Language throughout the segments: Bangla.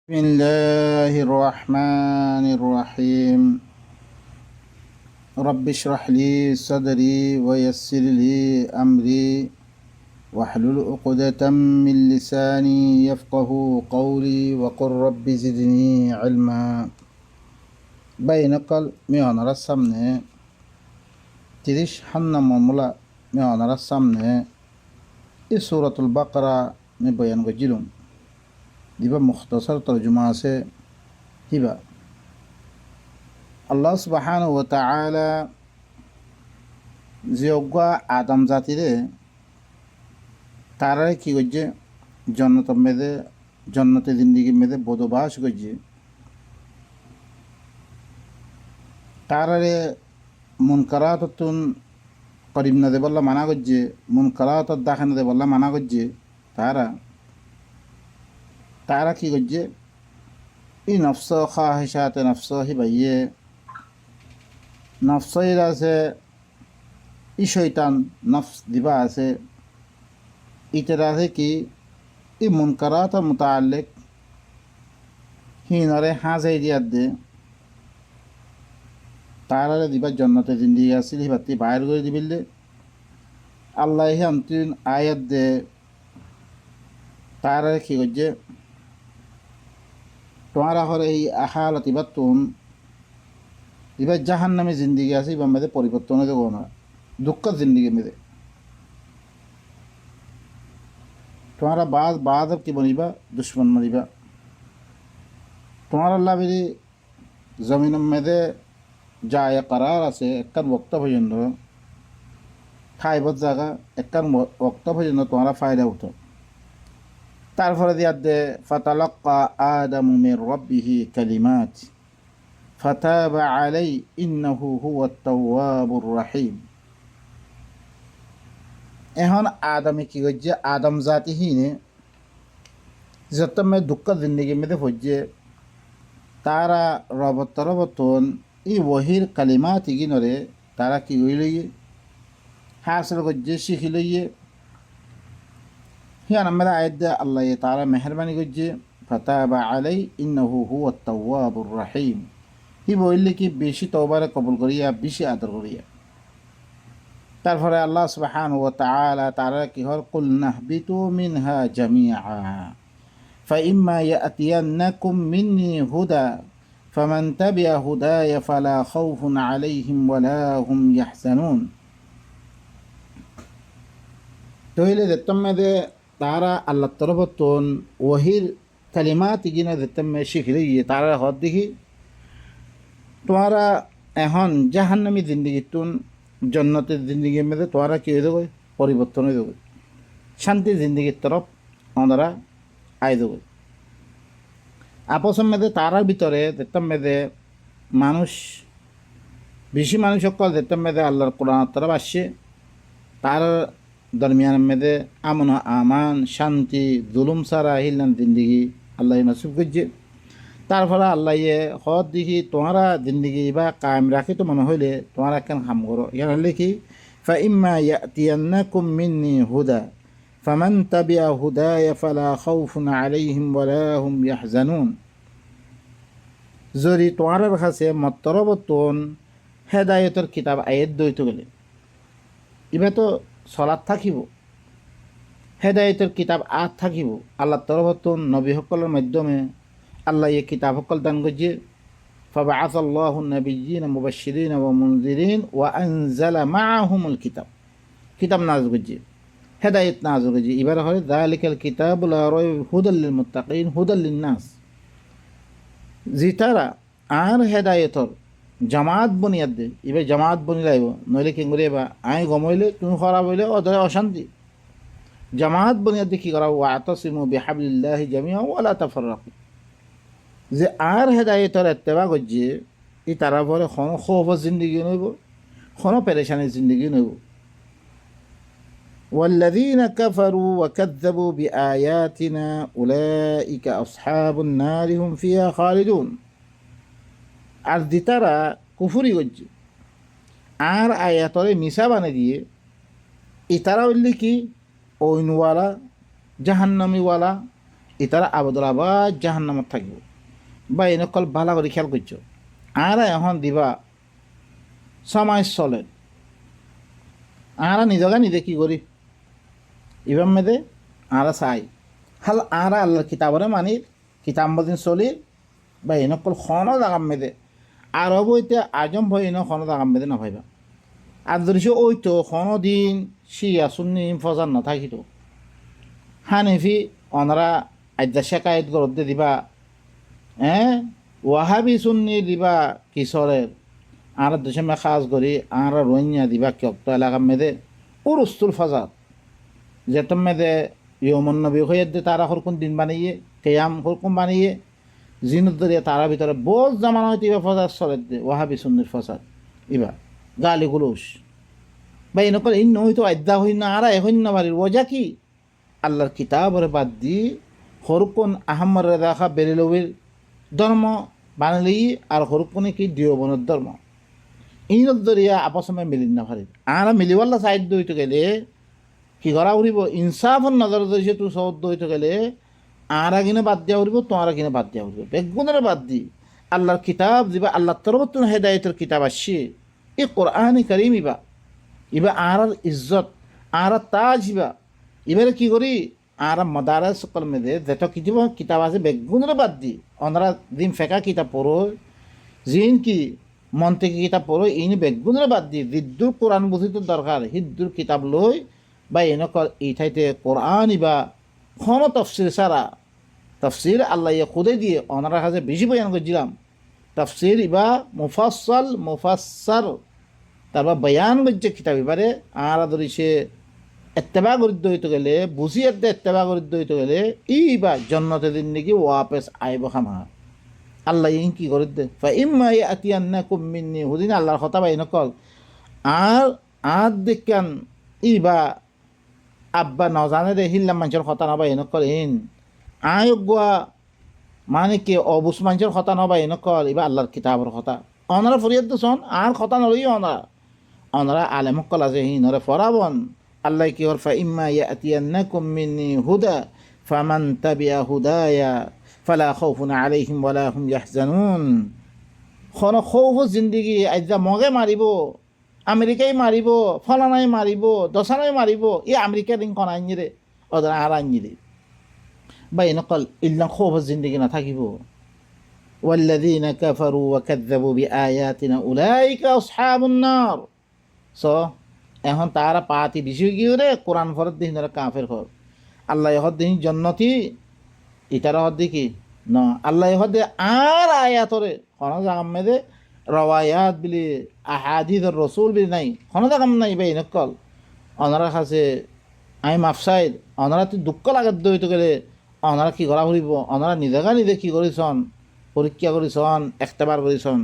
بسم الله الرحمن الرحيم. رب اشرح لي صدري ويسر لي أمري واحلل عقدة من لساني يفقه قولي وقل رب زدني علما. بينقل ميون رسمنا تريش حنا مملا ميون رسمنا سورة البقرة نبين وجلهم দিবা মুখতাসার তর্জমা আছে হিবা আল্লাহ সুবহানাহু ওয়া তাআলা জিয়গা আদম জাতিরে তারারে কি করছে জন্নতে জিন্দিগি মেদে বদবাস করছে তারারে মুনকারাতুন করিম না দে বললা মানা করছে মুনকারাত দাখানা দে বললা মানা করছে তারা কি করছে ই নফস খাহিশাতে নফস হিবাইয়ে নফসের আছে ই শৈতান নফস দিবা আছে ইতের আছে কি ই মুনকারাত মুতাআল্লিক হিনরে হাজাই দিয়ার দে তারারে দিবা জন্নতে জিন্দিগি আসিল হিবাতি বাইর করে দিবিলে আল্লাহ অন্তিম আয়াত দে তারারে কি করছে তোমারা হরে এই আহালত ইবাতুন এবার জাহান নামে জিন্দিগি আছে এবার মেয়েদের পরিবর্তন হয়ে দেবো না দুঃখের জিন্দিগি মেয়েদের তোমারা বাদ কি বনিবা দুশ্মন মারিবা তোমার আল্লাহ বেরি জমিন মেয়েদে যায় কারার আছে একখান বক্তা পর্যন্ত খাইবত জায়গা একখান বক্তা পর্যন্ত তোমারা ফায়দা উঠো তারপরে দিয়ার দে ফাতালাক্কা আদামু মির রাব্বিহি কালিমাত ফাতাবা আলাই ইন্নাহু হুয়াত তাওয়াবুর রাহিম। এখন আদমে কি করছে আদম জাতি হিনে যত মে দুঃখ জিন্দগি মেদে হচ্ছে তারা রবতন ই ওহির কালিমাত ইগিনরে তারা কি হইলইয়ে হাসিল করছে শিখিলইয়ে হিয়া আমরা আয়াত আল্লাহ তাআলা মেহেরবানি করছে ফাতাবা আলাই ইন্নাহু হুয়াত তাওয়াবুর রাহিম। হি বললে কি বেশি তওবারে কবুল করিয়া বেশি আদর করিয়া তারপরে আল্লাহ সুবহানাহু ওয়া তাআলা তারা কি হল কুল নাহবিতু মিনহা জামিআ ফাইম্মা ইয়াতিয়ান্নাকুম মিন্নি হুদা ফামান তাবিআ হুদায়া ফালা খাউফুন আলাইহিম ওয়ালা হুম ইয়াহজানুন। তইলে দেতম্মে তারা আল্লাহ তরফতন ওহির কালিমাত ইগিনা দেতম্মে শিখলিয়ে তারা হদ দেখি তোমারা এখন জাহান্নামী জিন্দিগিতুন জন্নতের জিন্দিগির মধ্যে তোমরা কি হয়ে দেবো পরিবর্তন হয়ে দেবো শান্তি জিন্দিগির তরফ ওনারা আই দেবো আপসের মধ্যে তারার ভিতরে দেখতাম মেদে মানুষ বেশি মানুষ সকল দেখতাম মেদে আল্লাহর কোরআন তরফ আসছে তার দরমিয়ান মেদে আমন আমান শান্তি জুলুম সারা হিলান জিন্দিগি আল্লাহ নসিব করছে তারপরে আল্লাহ হদ দেখি তোমারা জিন্দিগি বা কায়েম রাখি তো মনে হইলে তোমারা কেন হাম করো ইয়ার হলে কি ফাইম্মা ইয়াতিয়ান্নাকুম মিন্নি হুদা ফামান তাবিআ হুদায়া ফালা খাউফুন আলাইহিম ওয়ালা হুম ইয়াহজানুন। যদি তোমার কাছে মতরবতন হেদায়েতের কিতাব আয়াত দইতে গেলে এবার তো সলাৎ থাকিব হেদায়েতের কিতাব আত থাকিব আল্লাহ তরফতন নবী সকলের মাধ্যমে আল্লাহ এই কিতাব সকল দান করছে فبعث الله النبيين مبشرين ومنذرين وأنزل معهم কিতাব নাযিল করছে হেদায়েত নাযিল করছে এবার হয় যালিকাল কিতাবু লা রাইব হুদাল লিল মুত্তাকিন হুদাল লিন নাস যে তারা আর হেদায়েতর জামাত বুনিয়াদ দে এবার জামাত বনি লাইব নইলে কি করে বা আই গমইলে তুমি খারাপ হইলে ওদের অশান্তি জামাত বুনিয়াদ কি করা ওয়াতাসিমু বিহাবলিল্লাহি জামিআ ওয়ালা তাফাররাকু যে আর হেদায়েতর ইত্তেবা করছে ই তারা পরে কোনো খৌফ জিন্দগি নইব কোনো পেরেশানি জিন্দগি নইব والذين كفروا وكذبوا بآياتنا أولئك أصحاب النار هم فيها خالدون। আর দি তারা কুফরি করছে আর আয়াতরে মিশা বানিয়ে দিয়ে ই তারা বললে কি ওইনওয়ালা জাহান্নামিওয়ালা ইতারা আবদুল আবাদ জাহান্নামত থাকব বা এনেকল ভালো করে খেয়াল করছো আরা এখন দিবা সমাজ চলে আরা নিজকে নিজে কি করি ইবাম মেদে আরা চাই হাল আরা আল্লাহর কিতাবরে মানি কিতাব মদিন চলি বা এনেকল খন জাগাম মেদে আর হব এতিয়া আজম ভয় এনে খন জাগাম মেদে নাভাইবা আর ধরিস ওই তো কোনো দিন শিয়া সুন্নি ফজার নাথাকিত হানিফি অনারা আদ্যা শেকায়ত গরদে দিবা ওয়াহাবি সুন্নি দিবা কিশোরের আর দেশে মে খাস করি আর রোহিঙ্গা দিবা কিয়ক্ত এলাকা মেদে উরুস্তুল ফজার যেতম মেদে ইয়মন নবী হয়ে দে তারা হরকুন দিন বানিয়ে কেয়াম হরকুন বানিয়ে জিনুদ্দরিয়া তারা ভিতরে বোঝ জামানো হয়তো ইবা ফজার চলে দে ওয়াহাবি সুন্নির ফজার ইবা গালি গুলুস বা এনেকল ইন হয়তো আদ্যা হই না আর এখন না বাড়ির ওজা কি আল্লাহর কিতাবরে বাদ দি হরকুন আহমদ রেদা খা বেরেলবির ধর্ম বানালি আর হরকুনে কি দিওবনের ধর্ম ইনত দরিয়া আপসমে মিলিন না পারি আর মিলিওয়াল্লা সাইড দইতে গেলে কি করা উড়িব ইনসাফর নজর ধরেছে তুই সৌদ দইতে গেলে আর কিনে বাদ দিয়া উড়িব তোমার কিনে বাদ দিয়া উড়িব বেগুনের বাদ দি আল্লাহর কিতাব দিবা আল্লাহর তরফতুন হেদায়তের কিতাব আসছে এই কোরআনি করিম ইবা ইবা আর ইজ্জত আর তাজ ইবা এবারে কি করি আর মদারা সকল মেদে যেত কিছু কিতাব আছে বেগুনের বাদ দি ওনারা দিন ফেকা কিতাব পড়ো জিন কি মন থেকে কিতাব পড়ো ইনি বেগুনের বাদ দি হিদ্দুর কোরআন বুঝিত দরকার হিদ্দুর কিতাব লই বা এনেকল এই ঠাইতে কোরআন ইবা খন তফসির সারা তফসির আল্লাহ ইয়ে খুদে দিয়ে ওনারা কাছে বেশি বয়ান করছিলাম তফসির ইবা মুফাসার তারপর বয়ান করছে কিতাব এবারে আর ধরিছে এত্তেবা গরিদ্দ হইতে গেলে বুঝি এত্তেবা গরিদ্দ হইতে গেলে ইবা জন্নতে দিন নাকি ওয়াপেস আইব খামা আল্লাহ ইন কি গরিদ্দে ইম্মা আতিয়ান্না কুমিন্নি হুদিন আল্লাহর কথা বাই নকল আর দেখান ইবা আব্বা নজানে দে হিল্লাম মানুষের কথা নবাই নকল ইন গোয়া মানে কি অবুস মানুষের কথা নবাই নকল ইবা আল্লাহর কিতাবর কথা অনারা ফরিয়াদ শোন আর কথা নলই অনারা আলেম কল আছে হিনরে ফরাবন আল্লাহ কি ওর ইম্মা ইয়াতিয়ান্নাকুম মিন্নি হুদা ফামান তাবিআ হুদায়া ফালা খাউফুন আলাইহিম ওয়ালা হুম ইয়াহজানুন খন খৌফ জিন্দেগি আজ্জা মগে মারিব আমেরিকাই মারিব ফলানাই মারিব দশানাই মারিব এই আমেরিকা দিন কন আইনিরে ওদের আর আইনিরে বা এনেকল ইল্লা খৌফ জিন্দেগি না থাকিব ওয়াল্লাযীনা কাফারু ওয়া কাযযাবু বিআয়াতিনা উলাইকা আসহাবুন নার এখন তারা পাতি বিষয় কি রে কোরআন ফরত দিন কাফের ঘর আল্লাহ হদ দিন জন্নতি ইতারা হদ দেখি ন আল্লাহ হদে আর আয়াতরে কোনো জাগাম মেদে রওয়ায়াত বিলি আহাদিস রসুল বিলি নাই কোনো জাগাম নাই বাই নকল অনারা কাছে আমি মাফসাইদ অনারা তুই দুঃখ লাগাত দইতে গেলে অনারা কি করা ফুরিব অনারা নিজে কি করিছন পরীক্ষা করিছন একটাবার করিছন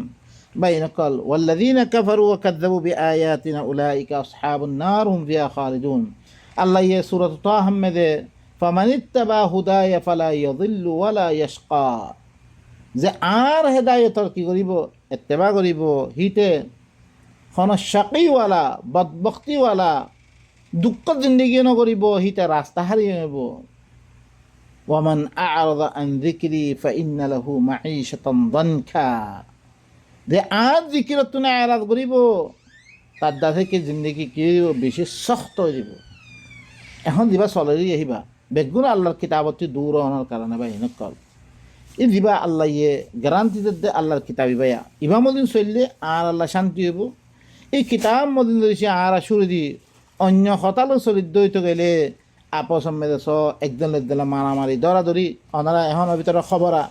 বাই নকল ওয়াল্লাযীনা কাফারু ওয়া কাযযাবু বিআয়াতিনা উলাইকা আসহাবুন নার হুম ফিহা খালিদুন আল্লাহ ইয়ে সূরাত তাহ মেদে ফামান ইত্তাবা হুদায়া ফালা ইয়াযিল্লু ওয়ালা ইয়াশকা যে আর হেদায়তর কি করিব ইত্তেবা করিব হিতে খন শাকিওয়ালা বদবখতিওয়ালা দুঃখ জিন্দগি নকরিব হিতে রাস্তা হারিয়ে নেব ওয়ামান আ'রাদা আন যিকরি ফাইন্না লাহু মাঈশাতান দানকা যে আর জিকিরত তুনে আরাদ করিব তার দা থেকে জিন্দগি কি বেশি শক্ত হয়ে দিব এখন দিবা চলেরই আহিবা বেগুন আল্লাহর কিতাবতী দূর হওয়ার কারণে বা হিনকল এই দিবা আল্লাহ ইয়ে গ্যারান্টি দে আল্লাহর কিতাব ইবাইয়া ইবামদিন চললে আর আল্লাহ শান্তি হইব এই কিতাব মদিন ধরেছে আর শুরু দি অন্য হতালো চলিত হইতে গেলে আপস মেদে চ একজন একদলা মারামারি দরাদরি অনারা এখন ভিতরে খবরা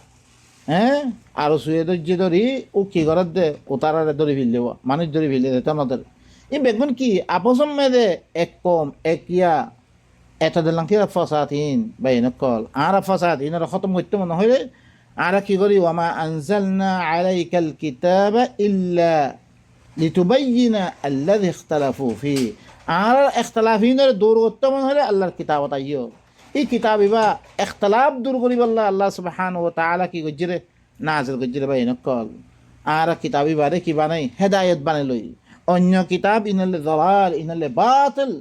আর শুয়ে ধৈর্য ধরি ও কি করার দে ও তারারে ধরে ফেল দেব মানুষ ধরে ফেলে দে তনদের এই বেগুন কি আপস মেদে এক কম এক ইয়া এটা দিলাম কি ফসাদহীন বা নকল আর ফসাদহীন আর খতম করতে মনে হইলে আর কি করি ওয়ামা আনজালনা আলাইকাল কিতাবা ইল্লা লিতুবাইয়িনা আল্লাযী ইখতালাফু ফি আর ইখতিলাফিনের দূর করতে মনে হলে আল্লাহর কিতাবত আইও এই কিতাব ইবা ইখতিলাফ দূর করিব আল্লাহ সুবহানাহু ওয়া তাআলা কি গজ্জরে নাযিল গজ্জরে বা নকল আর কিতাব ইবারে কি বানাই হেদায়েত বানাই লই অন্য কিতাব ইনালে যালাল ইনালে বাতিল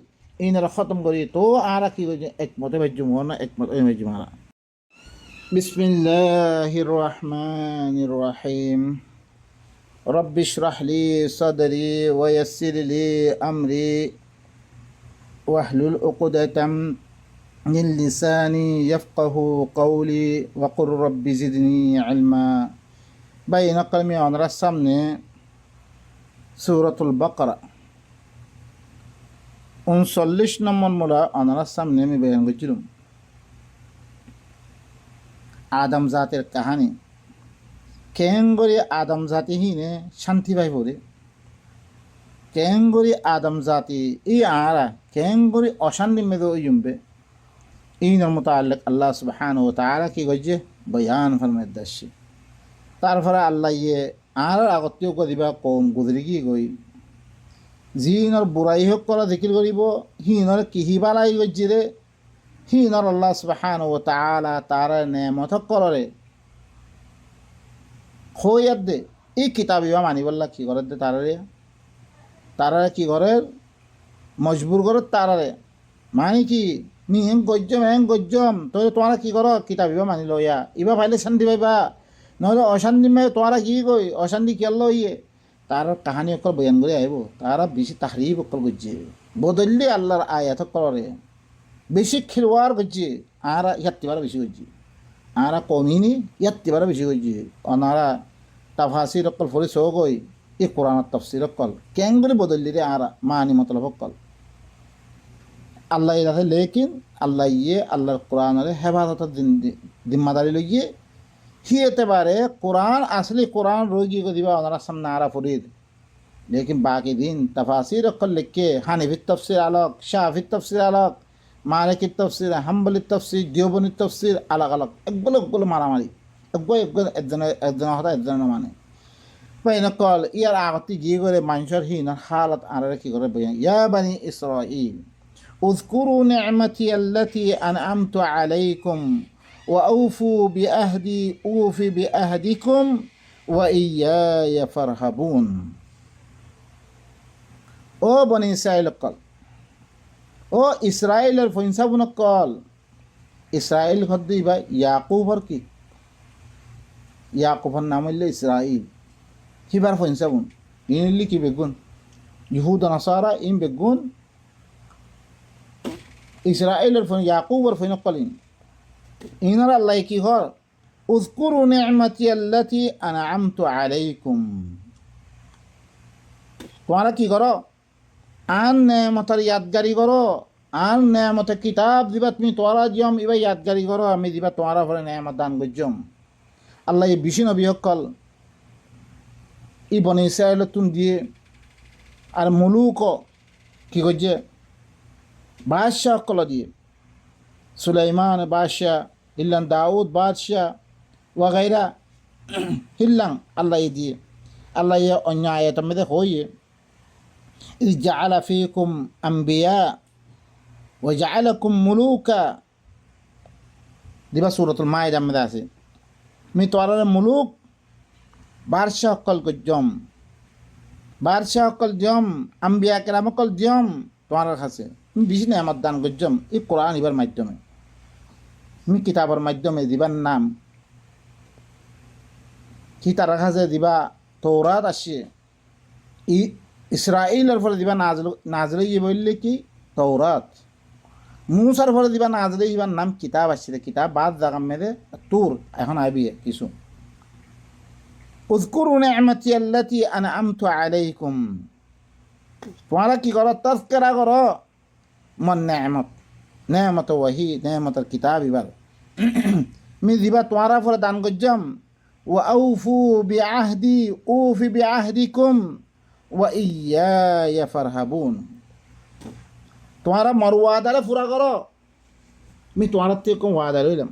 ইনারে খতম করি তো আর কি একমতে বাজ্জুম না একমতে বাজ্জুম না بسم الله الرحمن الرحيم رب اشرح لي صدري ويسر لي أمري واحلل عقدة من لساني يفقه قولي وقل رب زدني علما بين قلمي عن رسمني سورة البقرة 39 নম্বর মূলা অনারার সামনে আমি বয়ান করছিলাম আদম জাতের কাহানি কেন করে আদম জাতি হিনে শান্তি পাই পড়ে কেন করে আদম জাতি এই আরা কেন করে অশান্তি মেদে ইউম্বে এই নর্মতা আল্লাহ সুবহানাহু ওয়া তাআলা কি গজে বয়ান ফরমায় দাসি তারপরে আল্লাহ ইয়ে আর আগতেও করিবা কম গুজরি কি গই জিনর বুড়াই হোক করা জিকির করিব হিনর কিহিবালাই গজিরে হিনর আল্লাহ সুবহানাহু ওয়া তাআলা তার নেমত করে হইয়ার দে এই কিতাব ইবা মানিবল্লা কি করে দে তারারে কি করে মজবুর করে তারারে মানে কি নি এং গজ্জম তো তোমরা কি করো কিতাব ইবা মানি লইয়া ইবা পাইলে শান্তি পাইবা নহলে অশান্তি মে তোমরা কি কই অশান্তি কেল ইয়ে তার কাহানি অকল বয়ান করে আইব তারা বেশি তাহরিব অকল গজ্জে বদললে আল্লাহর আয়াত করে বেশি খেলোয়াড় গজ্জে আর ইয়াত্তিবার বেশি গজ্জে আর কমিনি ইয়াত্তিবার বেশি গজ্জে অনারা তাফাসির অকল ফলে সো গই এই কোরআনের তাফসির অকল কেন করে বদললি রে আর মানি মতলব অকল আল্লাহ ইরাতে লেকিন আল্লাহ ইয়ে আল্লাহর কোরআনের হেফাজতের জিম্মাদারি লইয়ে হিয়েতে পারে কোরআন আসলে কোরআন রোগী को दिवा ওনারা সামনে আরা ফরিদ लेकिन बाकी दिन तफासिर अक्ल लिख के हानिफी तफसीर अलग शाफी तफसीर अलग मालिकी तफसीर हम्बली तफसीर देवबनी तफसीर अलग अलग এগুলো মারামারি এগুলো একজন হতা একজন মানে বাইন কল ইয়ার আগতি গিয়ে করে মানুষের হিনার হালত আর কি করে বয়ান ইয়া বানি ইসরাঈল اذكروا نعمتي التي أنعمت عليكم وأوفوا بأهدي أوف بأهدكم وإياي فارهبون ও বনি ইসরাইল কল ও ইসরাইলের ফইনসাবুন কল ইসরাইল খদ্দি ভাই ইয়াকুবর কি ইয়াকুবর নাম হইলে ইসরাইল কিবার ফইনসাবুন ইনলি কি বেগুন ইহুদ নাসারা ইন বেগুন ইসরাইলের ফইন ইয়াকুবর ফইন কলিন ইনার আল্লাহ কি হর উযকুরু নি'মাতি আল্লাতি আনআমতু আলাইকুম তোমরা কি করো আন নেমতের ইয়াদগারি করো আন নেমতের কিতাব দিবা তুমি তোরা জিয়ম ইবা ইয়াদগারি করো আমি দিবা তোমরা পরে নেমত দান গজ্জম আল্লাহ এই বিশি নবী হকল ই বনি ইসরাইল তুন দিয়ে আর মুলুক কি গজ্জে বাদশাহ হকল দিয়ে সুলাইমান বাদশাহ ইল্লান দাউদ বাদশাহ ওয়াগাইরা হিল্লাং আল্লাহ দিয়ে আল্লাহ অন্য আয়াতের মধ্যে হইয়ে إذ جعل فيكم أنبياء وجعلكم ملوكا দিবা সূরাতুল মাইদা মধ্যে আছে মি তোয়ারে মুলুক বাদশাহ কল গজম বাদশাহ কল জম আম্বিয়া কেরাম কল জম তোমার কাছে তুমি বেশি নেয়ামত দান গজম এই কোরআন ইবার মাধ্যমে তুমি কিতাবের মাধ্যমে দিবার নাম কি তার কাছে দিবা তৌরাত আসে ই ইসরাইলের ফলে দিবা নাজলে ইয়ে বললে কি তৌরাত মুসার ফলে দিবা নাজলে ইবার নাম কিতাব আসছে কিতাব বাদ জাগাম মেরে তুর এখন আইবি কিছু উযকুরু নি'মাতি আল্লাতি আনআমতু আলাইকুম তোমরা কি করো তাযকিরা করো মন নেমত ওয়াহি নেমতের কিতাব ইবার মি দিবা তোমরা ফলে দান গজ্জম ওয়া আউফু বিআহদি উফি বিআহদিকুম ওয়াইয়ায়া ফারহাবুন তোমরা মরওয়াদারে পুরা করো আমি তোমার থেকে কম ওয়াদা রইলাম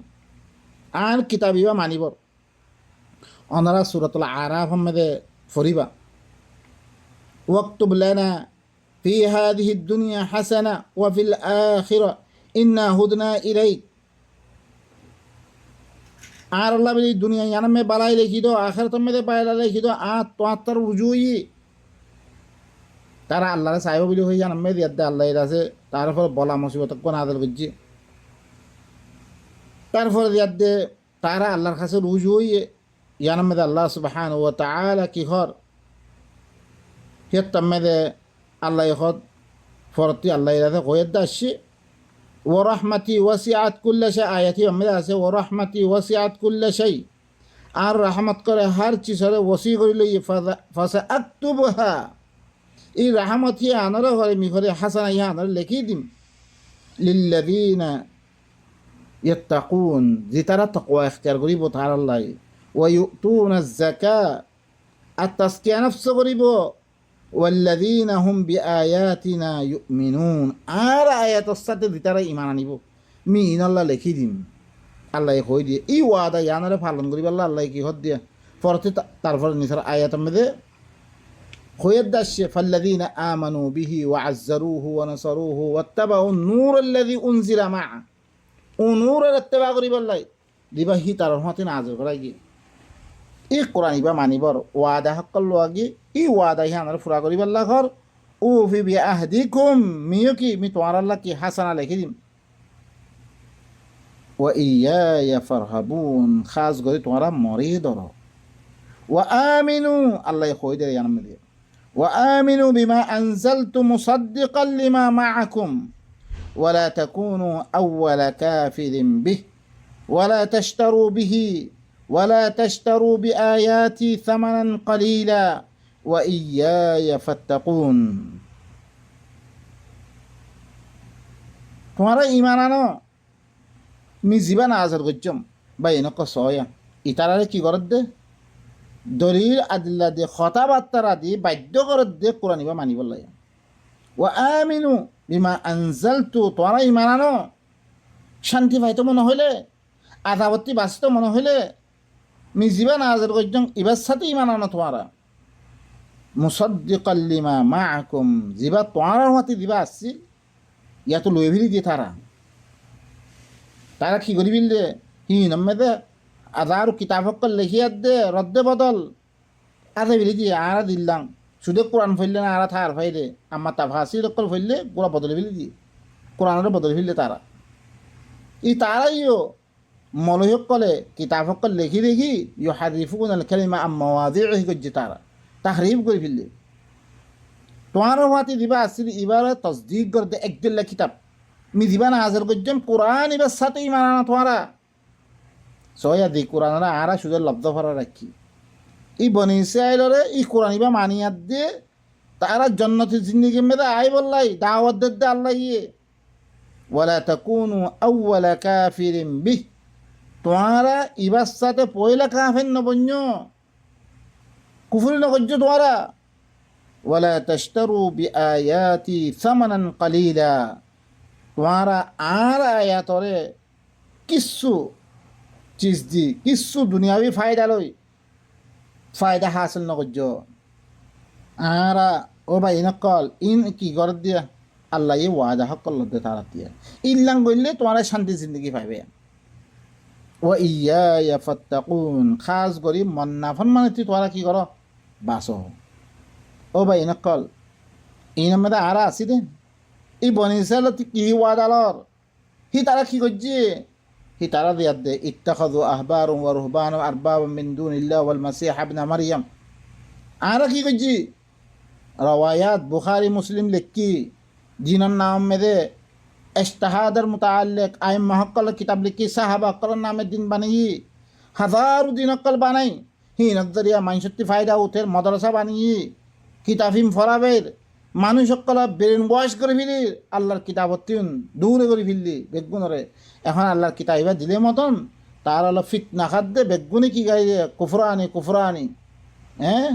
আর কিতাবিবা মানিব ওনারা সূরাতুল আরাফ মধ্যে ফরিবা ওয়াক্তুব লানা ফি হাদিহি দুনিয়া হাসানা ওয়া ফিল আখিরা ইন্না হুদনা ইলাইক আর আল্লাহ বলি দুনিয়া ইয়ানমে বালাই লিখি দো আখিরাত মধ্যে বালাই লিখি দো আ তোয়াত্তর রুজুই তারা আল্লাহর সাহেব বলি হয়ে যান আমি দিয়াদ আল্লাহ আছে তারপর বলা মুসিবত কোন আদল করছি তারপরে দিয়াদ তারা আল্লাহর কাছে রুজু হইয়ে ইয়ার মধ্যে আল্লাহ সুবহানাহু ওয়া তাআলা কি হর হিয়ার মধ্যে আল্লাহ হদ ফরতি আল্লাহ ইরাদে কয়েদ দাসি ও রহমাতি ওয়াসিআত কুল্লা শাই আয়াতি মধ্যে আছে ও রহমাতি ওয়াসিআত কুল্লা শাই আর রহমত করে হার চিজরে ওসি করি লই ফাসা আক্তুবহা এই রহমত হিয়া আনারা ঘরে মিঘরে হাসানা ইহা আনারা লেখি দিম লিল্লাযীনা ইয়াত্তাকুন যে তারা তাকওয়া ইখতিয়ার করিব তার আল্লাহ ওয়া ইউতুনা যাকাত আর তাসকিয়া নফস করিব ওয়াল্লাযীনা হুম বিআয়াতিনা ইউমিনুন আর আয়াতের সাথে যে তারা ঈমান আনিব মি ইনাল্লাহ লেখি দিম আল্লাহ কই দিয়ে এই ওয়াদা ইয়ানারে পালন করিব আল্লাহ কি হদ দিয়া পরতে তারপরে নিসার আয়াতের মধ্যে কয়েদ দাসে ফাল্লাযীনা আমানু বিহি ওয়া আযযারুহু ওয়া নাসারুহু ওয়াত্তাবাউ নূর আল্লাযী উনজিলা মা'a ও নূরের ইত্তেবা করিব আল্লাহ দিবা হি তার হতে নাজর করাই গিয়ে এই কোরআন ইবা মানিবর ওয়াদা হকল লাগি ই ওয়াদা হি আনার ফুরা করিব আল্লাহ ঘর ও ফি বিআহদিকুম মিও কি মি তোমার আল্লাহ কি হাসানা লিখি দিম ওয়া ইয়া ফারহাবুন খাস করে তোমরা মরি ধর ওয়া আমিনু আল্লাহ কই দে ইয়ার মধ্যে ওয়া আমিনু বিমা আনজালতু মুসাদ্দিকাল লিমা মাআকুম ولا تكونوا أول كافر به ولا تشتروا بآياتي ثمنا قليلا وإياي فاتقون তোমারা ঈমান আনো মি জীবন আজার গজ্জম বাইনক সয়া ইতারারে কি করত দে দলিল আদিল্লা দে কথাবার্তা দি বাধ্য করত দে কোরআন ইবা মানিব লাগে ওয়া আমিনু বিমা আনজালতু তোমরা ঈমান আনো শান্তি পাইতো মনে হইলে আদাবত্তি বাঁচতো মনে হইলে মি জীবন আজার গজ্জম ইবার সাথে ঈমান আনো তোমরা মুসাদ্দিকাল লিমা মাআকুম জিবা তোমরা হতে দিবা আসছিল ইয়াতো লই ফেলি দিয়ে তারা কি করি বিললে হি নম্মেদে আদার কিতাবক লেখিয়াত দে রদ্দে বদল আদে বিলি দিয়ে আরা দিল্লাম শুধু কোরআন ফেললে না আরা থার ফাইলে আমার তাফাসির অকল ফেললে পুরা বদলে ফেলি দিয়ে কোরআনের বদলে ফেললে তারা ই তারাইও মলহক কলে কিতাবক লেখি দেখি ইউ হারিফুন আল কালিমা আম মাওয়াদিহি করছে তারা তাহরিফ করে ফেললে তোমার হাতে দিবা আসছিল এবারে তসদিক করতে একদুল্লা কিতাব মি দিবা না হাজার করছেন কোরআন এবার সাথে ঈমান আনা তোমারা সয়া দি কোরআন আরা শুধু লব্ধ ভরা রাখি ই বনি ইসরাইলরে ই কোরআন ইবা মানিয়াত দিয়ে তারা জন্নতি জিন্দিগি মেদে আই বললাই দাওয়াত দে আল্লাহ ইয়ে ওয়ালা তাকুনু আউওয়ালা কাফিরিন বিহ তোমারা ইবার সাথে পয়লা কাফের নবন্য কুফরি নগজ্য তোমারা ওয়ালা তাশতারু বিআয়াতি সামানান কালিলা তোমারা আর আয়াতরে কিচ্ছু চিজ দি কিচ্ছু দুনিয়াবি ফায়দা লই ফায়দা হাসিল নগজ্য আর ও ভাই নকল ইন কি গর দিয়া আল্লাহ ই ওয়াদা হকল দে তারা দিয়া ইল্লাং বললে তোমার শান্তি জিন্দগি পাইবে ও ইয়া ফাত্তাকুন খাস করি মন্নাফন মানে তুই তোরা কি কর বাস ও ভাই নকল ইন মধ্যে আর আসি দে এই বনিসাল কি ওয়াদালর হি তারা কি করছে হি তারা দিয়াত দে ইত্তাখাযু আহবারুম ওয়া রুহবানুম আরবাবাম মিন দুনিল্লাহি ওয়াল মাসিহ ইবনে মারইয়াম আর কি করছে রওয়ায়াত বুখারী মুসলিম লিখি জিনার নাম মেদে ইজতিহাদের মুতাআল্লিক আইম্মা হক্কল কিতাব লিখি সাহাবা হক্কল নামে দিন বানাই হাজার দিন হক্কল বানাই হি নজরিয়া মানসতি ফায়দা উঠের মাদ্রাসা বানিয়ে কিতাবিম ফরাবের মানুষ সকল ব্রেন ওয়াশ করে ফেলি আল্লাহর কিতাবত্তিন দূরে করে ফেললি বেগুনরে এখন আল্লাহর কিতাব দিলে মতন তার হলো ফিতনা খাদ্যে বেগুনি কি গাই কুফরানি হ্যাঁ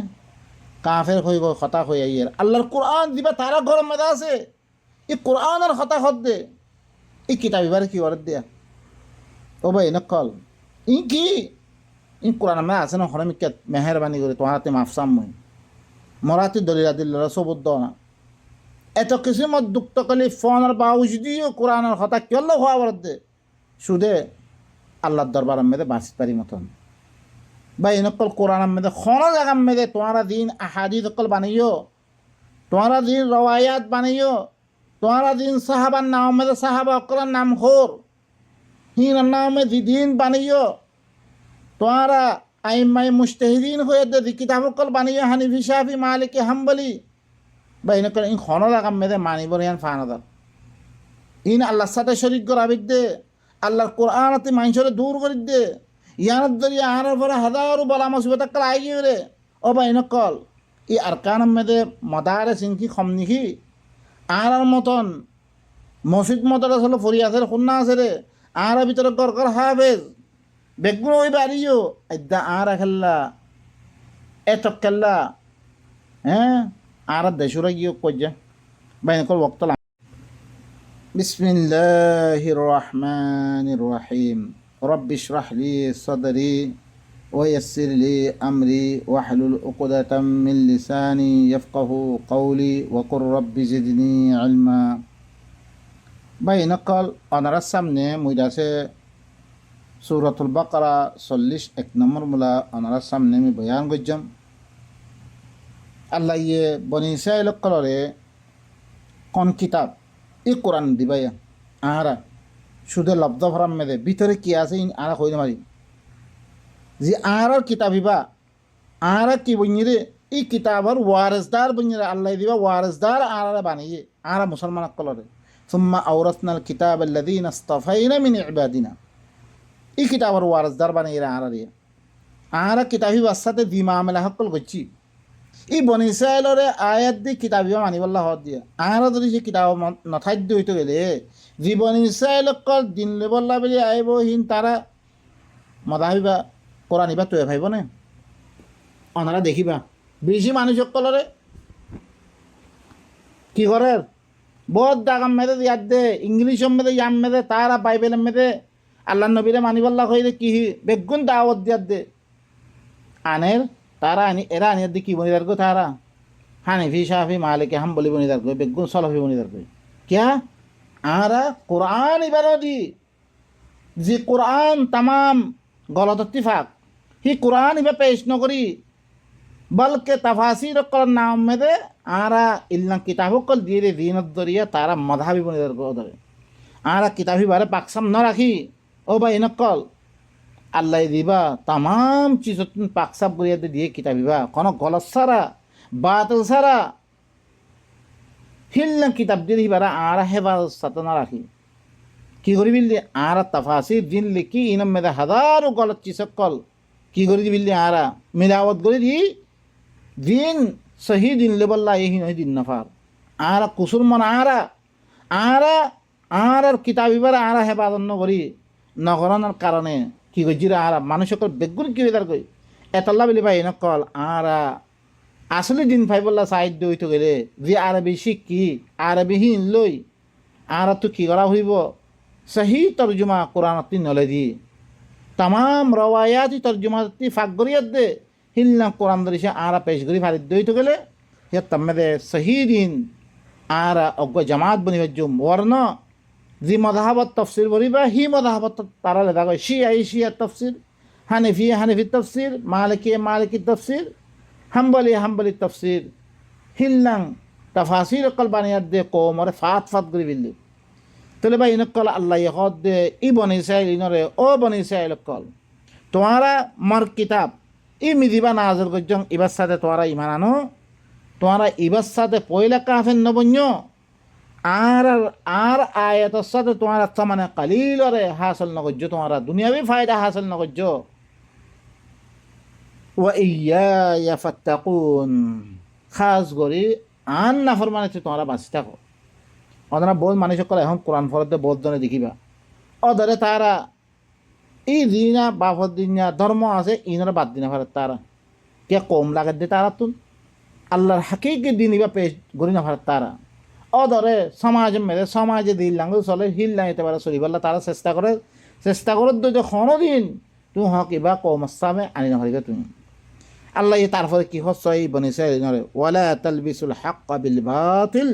কাফের হয়ে গো হতা হয়ে আইয়ের আল্লাহর কোরআন দিবা তারা গরম মেদা আছে এই কোরআনের হতা খদ্দে এই কিতাব এবারে কি অর্ডার দেয়া ও ভাই নকল ই কি ই কোরআন মে আছে না হরমিকে মেহরবানি করে তোমার হাতে মাফসাম মই মরাতি দলিলা দিল্লা সবুদ্দ না এত কিছু মত দুঃখ কালি ফোনের বাউজুদিও কোরআনের হতা কেল হওয়া বলতে শুধু আল্লাহর দরবার মেদে বাঁচতে পারি মতন বা এনেকল কোরআন মেদে কোনো জায়গা মেদে তোমারা দিন আহাদিস অকল বানাইও তোমারা দিন রওয়ায়াত বানাইও তোমারা দিন সাহাবার নাম মেদে সাহাবা অকলের নাম হোর হিন নাম মেদি দিন বানাইও তোমরা আইম্মাই মুজতাহিদিন হয়ে দে কিতাব কল বানিয়ে হানিফি শাফি মালিকি হাম্বলি বা এনেকর ইন খনর আগাম মেদে মানিব রিয়ান ফানাদার ইন আল্লাহর সাথে শরীক করাবিদ দে আল্লাহর কোরআনতে মানুষের দূর করে দে ইয়ানত দরিয়া আনার পরে হাজারো বলা মুসিবত কাল আই গিয়ে রে ও বা এনেকল ই আরকান মেদে মদারে সিনকি খমনিকি আর মতন মসজিদ মদর আসলে ফরি আছে খুন্না আছে রে আর ভিতরে গরগর হাফেজ বেগুন ওই বাড়িও এদা আর খেললা এত খেললা হ্যাঁ আর দেশুরা গিয়ে কইজা বাইন কল বক্তলা বিসমিল্লাহির রহমানির রহিম রব্বি ইশরাহ লি সাদরি ويسر لي أمري واحلل عقدة من لساني يفقه قولي وقل رب زدني علما বাইনকল অনারার সামনে মুইদাসে সূরাতুল বাকারা 41 নম্বর মুলা অনারার সামনে আমি বয়ান করলাম আল্লাহ ইয়ে বনি ইসরাইল কলরে কোন কিতাব ই কোরআন দিবাইয়া আহারা শুধু লব্ধ ভরাম মেদে ভিতরে কি আছে আরা কইতে মারি যে আহারার কিতাবিবা আহারা কি বইরে ই কিতাবর ওয়ারিসদার বইরে আল্লাহ দিবা ওয়ারিসদার আহারা বানিয়ে আহারা মুসলমান কলরে ثم أورثنا الكتاب الذين اصطفينا من عبادنا এই কিতাবর ওয়ারিসদার বানিয়ে আহারা আহারা কিতাবি বাসাতে দি মামলা হকল গচ্ছি এই বনি ইসরাইলরে আয়াত দি কিতাবিও মানিবল্লা হদ দিয়া আহারা যদি সে কিতাব নথাদ্য হইতে গেলে যে বনি ইসরাইলকল দিন লেবল্লা বলি আইব হিন তারা মদাহিবা কোরআন ইবা তৈরি ভাইব না ওনারা দেখিবা বেশি মানুষ সকলরে কি করে বহুত দাগাম মেদে ইয়াদ দে ইংলিশ মেদে ইয়াম মেদে তারা বাইবেল মেদে আল্লাহ নবীরে মানিবল্লা হইলে কি বেগুন দাওয়াত দিয়াত দে আনের তারা আনি এরা আনিয়ার দি কি বনিদার গো তারা হানিফি শাফি মালিকি হাম্বলি বনিদার গো বেগুন সলফি বনিদার গো क्या आरा कुरान इबारदी जी कुरान तमाम गलत इत्तिफाक ही कुरान इबा पेश न करी बल्कि तफासिर कल नाम में दे आरा इल्ला किताबों कल दिए दीन दरिया तारा मधाबी बने दर को दरे आरा किताबी बारे पाकसम न राखी ओ भाई नकल अल्लाह दिबा तमाम चीज़ों पाकसम करिया दे दिए किताबी बा कोनो गलत सारा बातिल सारा हिल्ला किताब दिए बारा आरा हेफाजत सतना राखी কি করি বিল্লি আরা তাফাসির দিন লিখি ইনম মেদে হাজারো গলত চিসকল কি করি বিল্লি আরা মিলাওয়াত করে দি দিন সহি দিন লেবল্লা এই নয় দিন নফার আরা কুসুর মন আরা আরা আরার কিতাবিবার আরা হেফাজত নকরি নকরানোর কারণে কি করছিরা আরা মানুষ সকল বেগুন কি হয়ে কই এতল্লা বলি ভাই নকল আরা আসলে দিন ফাইবল্লা সাহিত্য হইতে গেলে যে আরবি শিখি আরবিহীন লই আরা তো কি করা হইব सही तर्जुमा कुरान नले दी तमाम रवायाती तर्जुमा फागरियत दे हिलना कुरान दरिशा आरा पेशगरी फारिद दई तो गले हे तम्मे सही दिन आरा अग्ग जमात बनी बजुम वरन जी मदहाबत तफसीर बरिबा ही मदहाबत तारा लेदा गय शिया तफसीर हनीफी तफसीर मालिकी तफसीर हम्बली तफसीर हिलना तफासिर कलबानियत दे कोम और फात गरी बिल्ली तले भाई नकल अल्लाह यहद दे इ बनी इस्राइल इनरे ओ बनी इस्राइल कल तुम्हारा मर किताब इ मिदिबा नाजर गजं इबास साथे तुम्हारा ईमान आनो तुम्हारा इबास साथे पयला काफिर न बन्यो आर आयत साथे तुम्हारा तमने कलील रे हासिल न गजो तुम्हारा दुनियावी फायदा हासिल न गजो व इय्या फत्तकुन खास गरी आन नाफरमाने तुम्हारा बाँचि থাকো ওনারা বহুত মানুষ সকল এখন কোরআন ফরতে বহুত ধরনের দেখিবা অদরে তারা এই দিনা বাফর দিনা ধর্ম আছে ইনারা বাদ দিনা ফেরত তারা কে কম লাগে দে তারা তুন আল্লাহর হাকিকি দিন ইবা পেশ গরি না ফেরত তারা অদরে সমাজে মেরে সমাজে দিল লাঙ্গু চলে হিল না এতে পারে চলিবাল্লা তারা চেষ্টা করে যদি কোনোদিন তুমি হক ইবা কম সামে আনি না পারিবে তুমি আল্লাহ তারপরে কি হচ্ছে এই বনিছে ওয়ালা তালবিসুল হাক্ক বিল বাতিল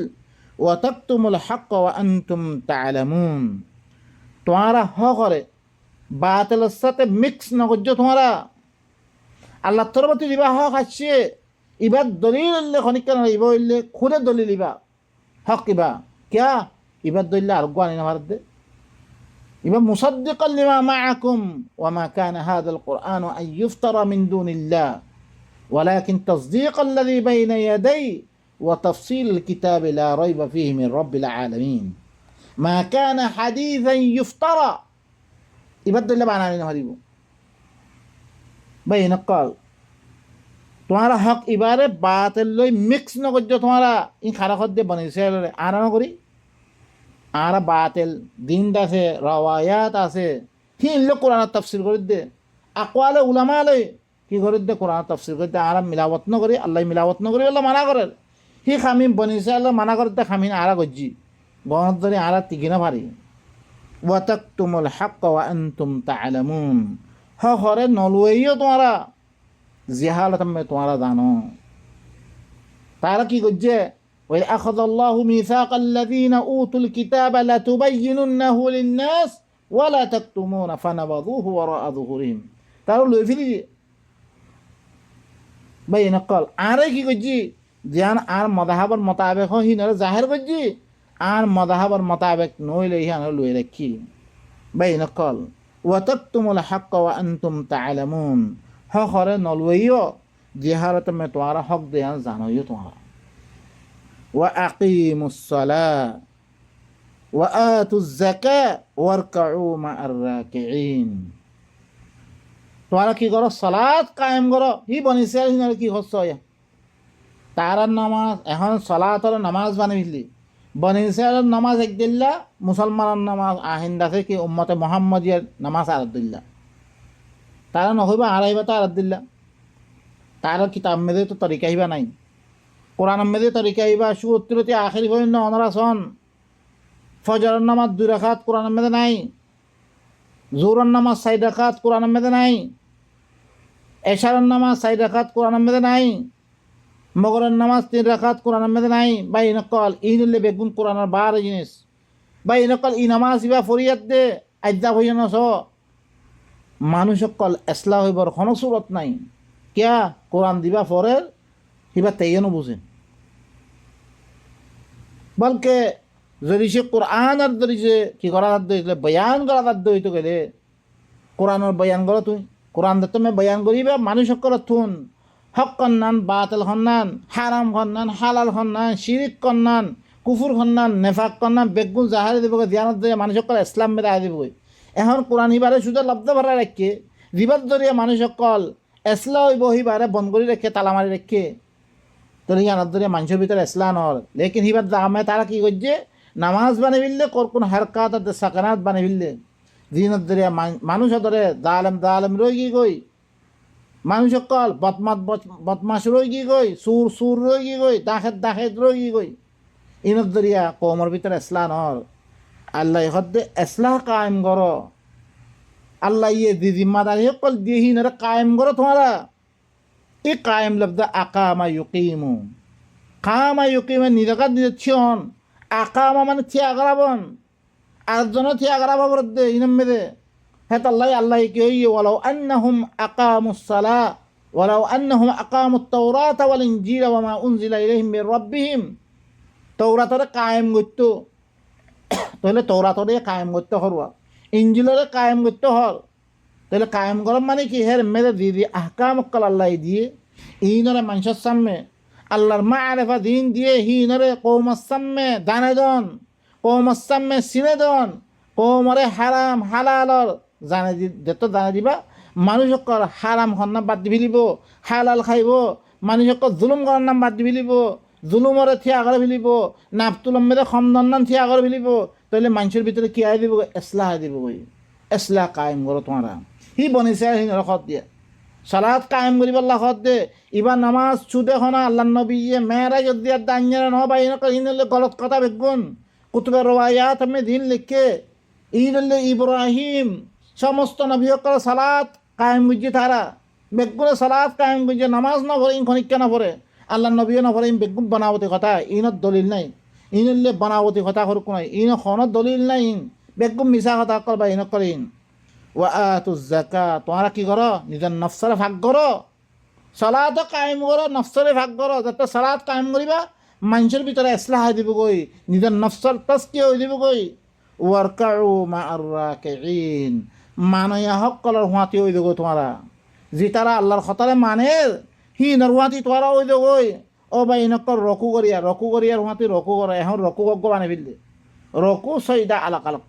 ওয়াতাকতুমুল হক ওয়া আনতুম তা'লামুন তোমারা হক করে বাতিলের সাথে মিক্স না করছো তোমারা আল্লাহ তরফতে দিবা হক আসছে ইবাদ দলিল খনিক কেন ইবা হইলে খুদে দলিল ইবা হক ইবা কিয়া ইবাদ দলিল আর গানি না ভারত দে এবার মুসাদ্দিকাল লিমা মাআকুম ওয়া মা কানা হাযাল কুরআনু আন ইফতারা মিন দুনিল্লাহ ওয়ালাকিন তাসদীকাল্লাযী বাইনা ইয়াদাইহি ওয়া তাফসীলাল কিতাবি লা রাইবা ফীহি মিন রাব্বিল আলামিন মা কানা হাদীসান ইফতারা এবার দিলে বানানি নহরিব বাইনা কল তোমারা হক এবারে বাতিল লই মিক্স নগজ্য তোমারা ইন খারা খদ্দে বানাইছে আর নকরি আর বাতিল দিন আছে রওয়ায়াত আছে হিনলে কোরআন তাফসীর করে দে আকওয়ালে উলামা লই কি করে দে কোরআন তাফসীর করে দে আর মিলাওয়াত ন করি আল্লাহ মিলাওয়াত ন করি আল্লাহ মানা করে হি খামিম বানাইছে আল্লাহ মানা করে দে খামিন আর গজ্জি গনত ধরে আর তিগিনা পারি ওয়া তাকতুমুল হক ওয়া আনতুম তা'লামুন হরে নলুইও তোমারা জিহালত মে তোমারা জানো তারা কি করছে ওই আখাযাল্লাহু মিসাকাল্লাযীনা উতুল কিতাবা লাতুবায়্যিনুন্নাহু লিন-নাস ওয়া লা তাকতুমুনা ফানাবাযুহু ওয়ারা'a যুহুরিহিম তারা লই ফেলি বাইনা কল আরে কি করছি জান আর মাযহাবের মোতাবেক হিনারে জাহির করছি আর মাযহাবের মোতাবেক নইলে হিনারে লই রাখি বাইনা কল ওয়া তাকতুমুল হক ওয়া আনতুম তা'লামুন হরে নলুইও জিহারত মে তোমারা হক দেয়ান জানোইও তোমারা ওয়া আকিমুস সালাহ ওয়া আতুজ যাকাত ওয়ারকাউ মা'আর রাকিঈন তোমারা কি করো সালাত কায়েম করো হি বনিছে হিনার কি হচ্ছে তারার নামাজ এখন সালাতর নামাজ বানাইলি বনিছে নামাজ এক দিল্লা মুসলমানের নামাজ আহিন্দাছে কি উম্মতে মুহাম্মাদিয়ার নামাজ আর দিল্লা তারা নহইবা আড়াইবা তো আর দিল্লা তারা কিতাব মেদে তো তরিকা হিবা নাই কোরআন মেদে তরিকা হিবা সুত্রতি আখেরি পর্যন্ত অনরাসন ফজরের নামাজ 2 রাকাত কোরআন মেদে নাই জোহরের নামাজ 4 রাকাত কোরআন মেদে নাই এশারের নামাজ 4 রাকাত কোরআন মেদে নাই মগরের নামাজ 3 রাকাত কোরআন মেদে নাই বাই নকল ইনলে বেগুন কোরআনের 12 জিনিস বাই নকল ই নামাজ ইবা ফরিয়াদ দে আজ্জা হইয়া নস মানুষ সকল এসলা হইবার কোনো সুরত নাই কিয়া কোরআন দিবা পরে হিবা তেইনো বুঝেন বলকে যদি সে কোরআন আর যদি যে কি করা দিলে বয়ান করা হইতে গেলে কোরআনের বয়ান করো তুই কোরআন দত্ত মে বয়ান করিবা মানুষ সকল থুন হক কন্নান বাতিল খন্নান হারাম খন্নান হালাল খন্নান শিরিক কন্নান কুফুর খন্নান নেফাক কন্নান বেগুন জাহারি দিব ধ্যানত দিয়ে মানুষ সকল ইসলাম মেরে আই দিব এখন কোরআন হিবারে শুধু লব্ধ ভরা রাখে রিবাদ জরিয়া মানুষ সকল এসলা হইব হিবারে বন্ধ করে রেখে তালা মারি রেখে তোর ইয়ানত ধরে মানুষের ভিতরে এসলা নর লেকিন হিবার দামে তারা কি করছে নামাজ বানিয়ে ফেললে কোন হারকাত সাকানাত বানিয়ে ফেললে দিনত ধরে মানুষ ধরে দালেম রই গিয়ে গই মানুষ সকল বদমাস রই গিয়ে গই সুর রই গিয়ে গই দাখেত রই গিয়ে গই ইনত ধরিয়া কমর ভিতরে এসলা নর আল্লাহ হদ্দে এসলাহ কায়েম করো আল্লাহ ইয়ে দি জিম্মাদারি সকল দিয়ে হিনারে কায়েম করো তোমারা এই কায়েম লব্ধ আকামা ইউকিমু কামা ইউকিমে নিজাকাত দিচ্ছিন আকামা মানে থিয়া করাবন আরেকজনও থিয়া করাবো দে ইনাম মেদে হেত আল্লাহ কি হইয়ে ওয়ালাউ আন্নাহুম আকামুস সালাহ ওয়ালাউ আন্নাহুম আকামুত তাওরাত ওয়াল ইনজিল ওয়া মা উনজিলা ইলাইহিম মির রাব্বিহিম তাওরাতরে কায়েম করতো তাহলে তৌরাতরে কায়েম করতে হরবা ইঞ্জিলরে কায়েম করতে হর তাহলে কায়েম করার মানে কি হের মেরে দিয়ে আহকাম কল আল্লাহ দিয়ে ইনরে মানুষের সামনে আল্লাহর মারেফা দিন দিয়ে হিনরে কৌমার সামনে দানে দন কৌমার সামনে সিনে দন কৌমরে হারাম হালালর জানে যেত জানে দিবা মানুষক হারাম খন্না বাদ দি ফেলিব হালাল খাইব মানুষক জুলুম করার নাম বাদ দি ফেলিব জুলুমরে থিয়া করে ফেলিব নাপতুলম মেরে খমদন্নান থিয়া করে ফেলিব তাহলে মানুষের ভিতরে কি আই দিব এসলাহ দিব বই এসলাহ কায়েম করো তোমরা হি বনিছে হিনর খত দিয়ে সালাত কায়েম করিব আল্লাহ খত দে ইবা নামাজ ছুটে খনা আল্লাহ নবীয়ে মেয়েরাজ দিয়া দাঞ্জারা ন বা ইনলে গলত কথা বেগুন কুতুবে রওয়ায়াত আমি দিন লিখে ইনলে ইব্রাহিম সমস্ত নবী সকল সালাত কায়েম করছে তারা বেগুনে সালাত কায়েম করছে নামাজ না পড়ে ইন খনিকা না পড়ে আল্লাহ নবী না পড়ে ইন বেগুন বানাবতে কথা ইনত দলিল নাই ইনলে বানাবতে কথা করুক নাই ইন খনত দলিল নাই ইন বেগুন মিছা কথা করবা ইন করে ইন ওয়া আতুজ যাকাত তোমরা কি করো নিজের নফসরে ভাগ করো সালাত কায়েম করো নফসরে ভাগ করো যাতে সালাত কায়েম করিবা মানুষের ভিতরে ইসলাহ দিব গই নিজের নফসর তাজকিয়া হই দিব গই ওয়ারকাউ মা আর রাকিঈন, মানয়া সকলের হুঁয়াতি ওই দেগো তোমারা, যে তারা আল্লাহর খতারে মানে হিনর হুঁয়াতি তোরা ওই দেগই ও বা ইনকর রকু করিয়ার হুঁয়াতি রকু করে, এখন রকু গজ্ঞ বানিয়ে ফেললে, রকু সৈদা আলাক আলাক,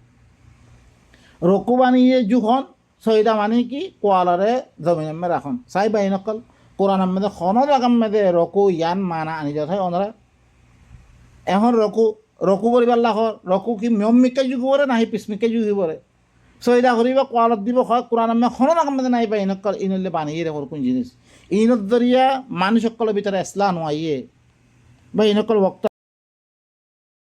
রকু বানিয়ে যখন সৈদা মানে কি কোয়ালারে জমিনে রাখন চাই বাই নকল কোরআন মেদে খনদ আগাম মেদে রকু ইয়ান মানা আনি যাতে ওনারা এখন রকু করিবার লাখর রকু কি মিয়মিকে যুগ পরে নাহি পিসমিকে যুগ পরে সৈদা করিব কোয়ালত দিব হয় কোরআন মে খনদ আগাম মেদে নাই বাই নকল ইনলে বানিয়ে রে কোন জিনিস ইনত দরিয়া মানুষ সকলের ভিতরে ইসলাম আইয়ে বা ইনকল বক্তা